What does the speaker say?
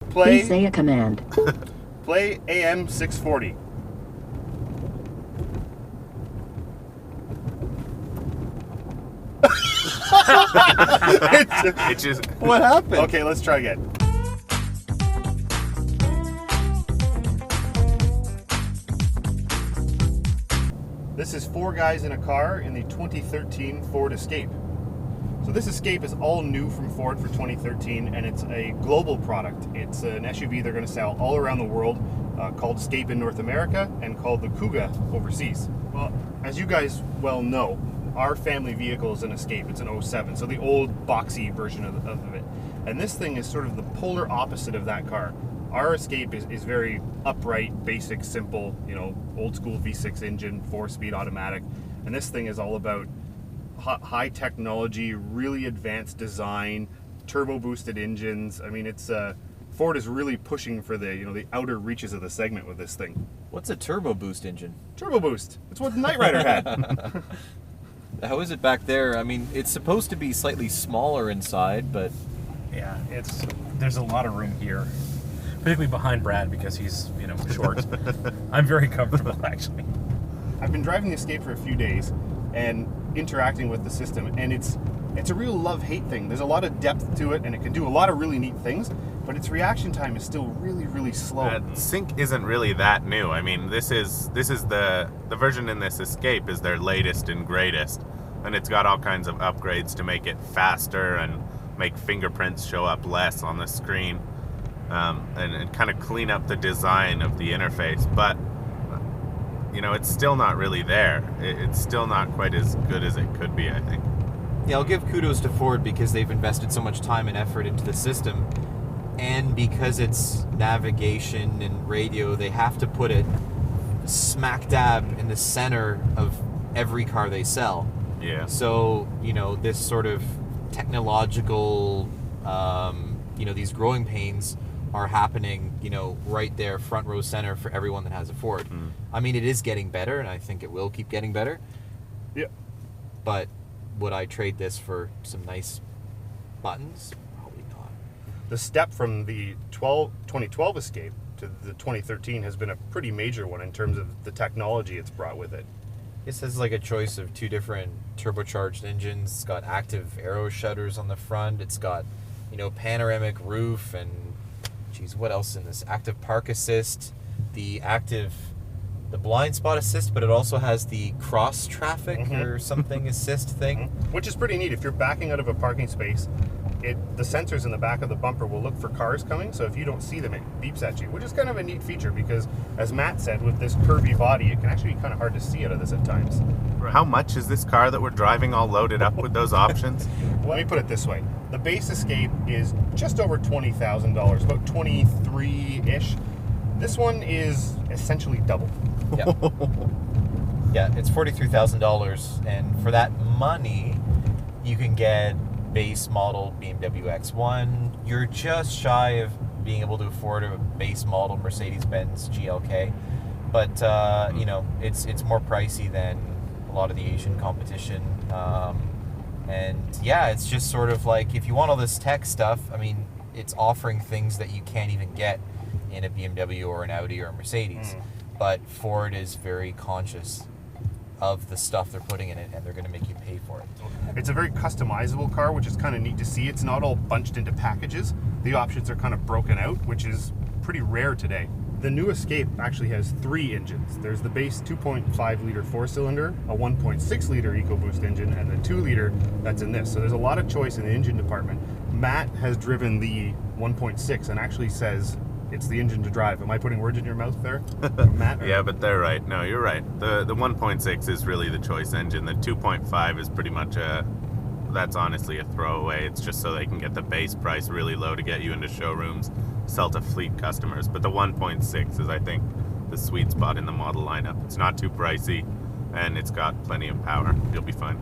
Please say a command. Play AM 640. It just... What happened? Okay, let's try again. This is four guys in a car in the 2013 Ford Escape. So this Escape is all new from Ford for 2013, and it's a global product. It's an SUV they're going to sell all around the world, called Escape in North America and called the Kuga overseas. Well, as you guys well know, our family vehicle is an Escape. It's an 07, so the old boxy version of it. And this thing is sort of the polar opposite of that car. Our Escape is very upright, basic, simple, old school V6 engine, 4-speed automatic. And this thing is all about high technology, really advanced design, turbo boosted engines. I mean, Ford is really pushing for the outer reaches of the segment with this thing. What's a turbo boost engine? Turbo boost. It's what the Knight Rider had. How is it back there? I mean, it's supposed to be slightly smaller inside, but yeah, there's a lot of room here, particularly behind Brad because he's short. I'm very comfortable actually. I've been driving the Escape for a few days and interacting with the system, and it's a real love-hate thing. There's a lot of depth to it, and it can do a lot of really neat things, but its reaction time is still really, really slow. Sync isn't really that new. I mean, this is the version in this Escape is their latest and greatest, and it's got all kinds of upgrades to make it faster and make fingerprints show up less on the screen, and kind of clean up the design of the interface. But it's still not really there. It's still not quite as good as it could be, I think. yeah, I'll give kudos to Ford because they've invested so much time and effort into the system, and because it's navigation and radio, they have to put it smack dab in the center of every car they sell. Yeah. So, this sort of technological, these growing pains are happening, right there, front row center for everyone that has a Ford. Mm. I mean, it is getting better, and I think it will keep getting better. Yeah. But would I trade this for some nice buttons? Probably not. The step from the 2012 Escape to the 2013 has been a pretty major one in terms of the technology it's brought with it. This is like a choice of two different turbocharged engines. It's got active aero shutters on the front. It's got, panoramic roof and, geez, what else in this? Active park assist, the blind spot assist, but it also has the cross traffic or something assist thing. Which is pretty neat. If you're backing out of a parking space, the sensors in the back of the bumper will look for cars coming, so if you don't see them, it beeps at you, which is kind of a neat feature because, as Matt said, with this curvy body, it can actually be kind of hard to see out of this at times. How much is this car that we're driving all loaded up with those options? Let me put it this way. The base Escape is just over $20,000, about 23-ish. This one is essentially double. Yeah. Yeah, it's $43,000, and for that money, you can get base model BMW X1. You're just shy of being able to afford a base model Mercedes-Benz GLK, but it's more pricey than a lot of the Asian competition. And yeah, it's just sort of like, if you want all this tech stuff, I mean, it's offering things that you can't even get in a BMW or an Audi or a Mercedes. But Ford is very conscious of the stuff they're putting in it, and they're going to make you pay for it. It's a very customizable car, which is kind of neat to see. It's not all bunched into packages. The options are kind of broken out, which is pretty rare today. The new Escape actually has three engines. There's the base 2.5-liter four-cylinder, a 1.6-liter EcoBoost engine, and the 2-liter that's in this. So there's a lot of choice in the engine department. Matt has driven the 1.6 and actually says it's the engine to drive. Am I putting words in your mouth there, Matt? Yeah, but they're right. No, you're right. The 1.6 is really the choice engine. The 2.5 is pretty much that's honestly a throwaway. It's just so they can get the base price really low to get you into showrooms, sell to fleet customers. But the 1.6 is, I think, the sweet spot in the model lineup. It's not too pricey, and it's got plenty of power. You'll be fine.